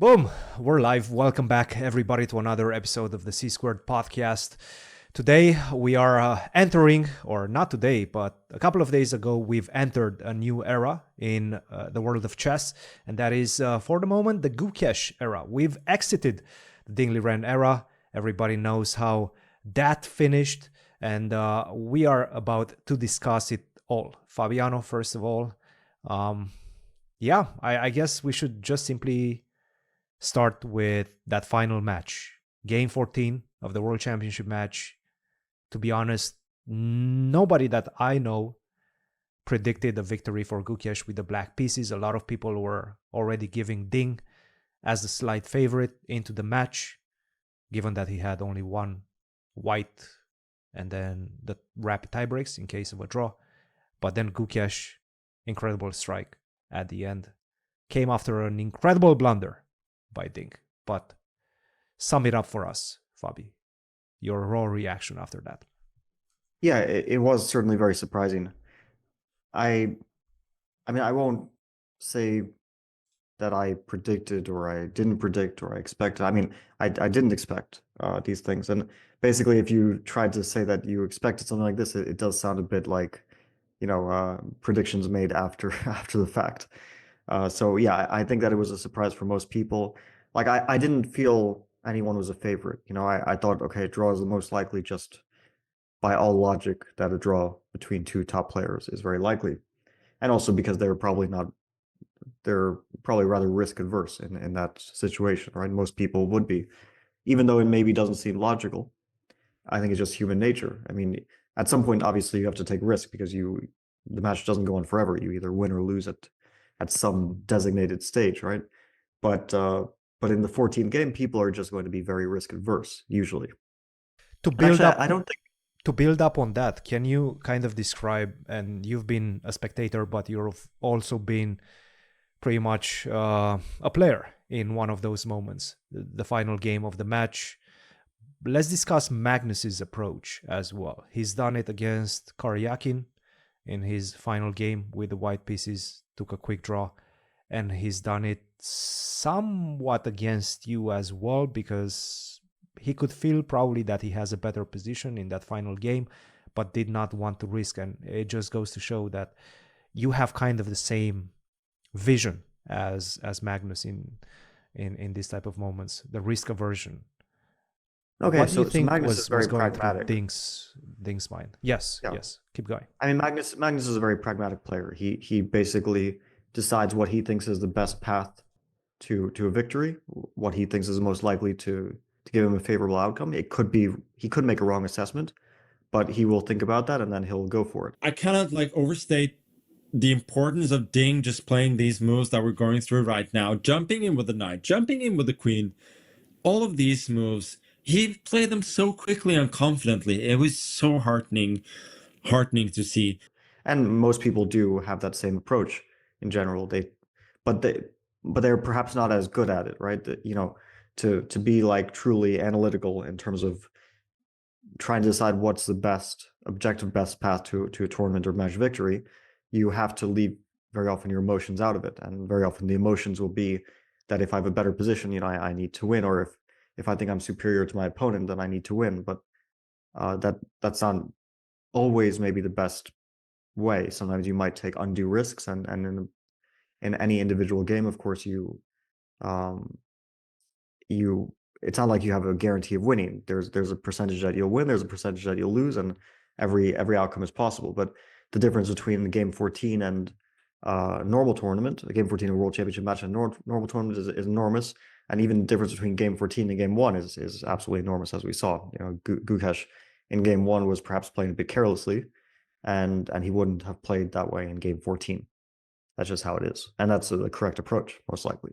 Boom, we're live. Welcome back, everybody, to another episode of the C Squared podcast. Today, we are entering, or not today, but a couple of days ago, we've entered a new era in the world of chess, and that is, for the moment, the Gukesh era. We've exited the Dingley Ren era. Everybody knows how that finished, and we are about to discuss it all. Fabiano, first of all, I guess we should just simply start with that final match, game 14 of the World Championship match. To be honest, nobody that I know predicted a victory for Gukesh with the black pieces. A lot of people were already giving Ding as the slight favorite into the match, given that he had only one white and then the rapid tiebreaks in case of a draw. But then Gukesh, incredible strike at the end, came after an incredible blunder by Ding. But sum it up for us, Fabi. Your raw reaction after that. Yeah, it was certainly very surprising. I mean, I won't say that I predicted or I didn't predict or I expected. I mean, I didn't expect these things. And basically, if you tried to say that you expected something like this, it does sound a bit like, predictions made after after the fact. So yeah, I think that it was a surprise for most people. Like I didn't feel anyone was a favorite. I thought, okay, draw is the most likely just by all logic that a draw between two top players is very likely. And also because they're probably rather risk adverse in that situation, right? Most people would be, even though it maybe doesn't seem logical. I think it's just human nature. I mean, at some point, obviously, you have to take risk because the match doesn't go on forever. You either win or lose at some designated stage, right? But in the 14th game, people are just going to be very risk adverse usually. To And build actually, up I don't think. to build up on that, can you kind of describe, and you've been a spectator, but you've also been pretty much a player in one of those moments, the final game of the match. Let's discuss Magnus's approach as well. He's done it against Karyakin in his final game with the white pieces, took a quick draw, and he's done it somewhat against you as well, because he could feel probably that he has a better position in that final game, but did not want to risk. And it just goes to show that you have kind of the same vision as Magnus in this type of moments, the risk aversion. Okay, What do you so think Magnus is was very going through pragmatic. Ding's mind? Yes, Yeah. yes. Keep going. I mean, Magnus is a very pragmatic player. He basically decides what he thinks is the best path to a victory, what he thinks is most likely to give him a favorable outcome. It could be he could make a wrong assessment, but he will think about that and then he'll go for it. I cannot overstate the importance of Ding just playing these moves that we're going through right now, jumping in with the knight, jumping in with the queen, all of these moves. He played them so quickly and confidently. It was so heartening to see. And most people do have that same approach in general. But they, but they're perhaps not as good at it, right? To be like truly analytical in terms of trying to decide what's the best objective best path to a tournament or match victory, you have to leave very often your emotions out of it. And very often the emotions will be that if I have a better position, I need to win, or if I think I'm superior to my opponent, then I need to win. But that's not always maybe the best way. Sometimes you might take undue risks, and in any individual game, of course, um, it's not like you have a guarantee of winning. There's a percentage that you'll win, there's a percentage that you'll lose, and every outcome is possible. But the difference between the game 14 and normal tournament, a game 14 a World Championship match and normal tournament is enormous. And even the difference between game 14 and game 1 is absolutely enormous, as we saw. Gukesh in game 1 was perhaps playing a bit carelessly, and he wouldn't have played that way in game 14. That's just how it is, and that's the correct approach, most likely.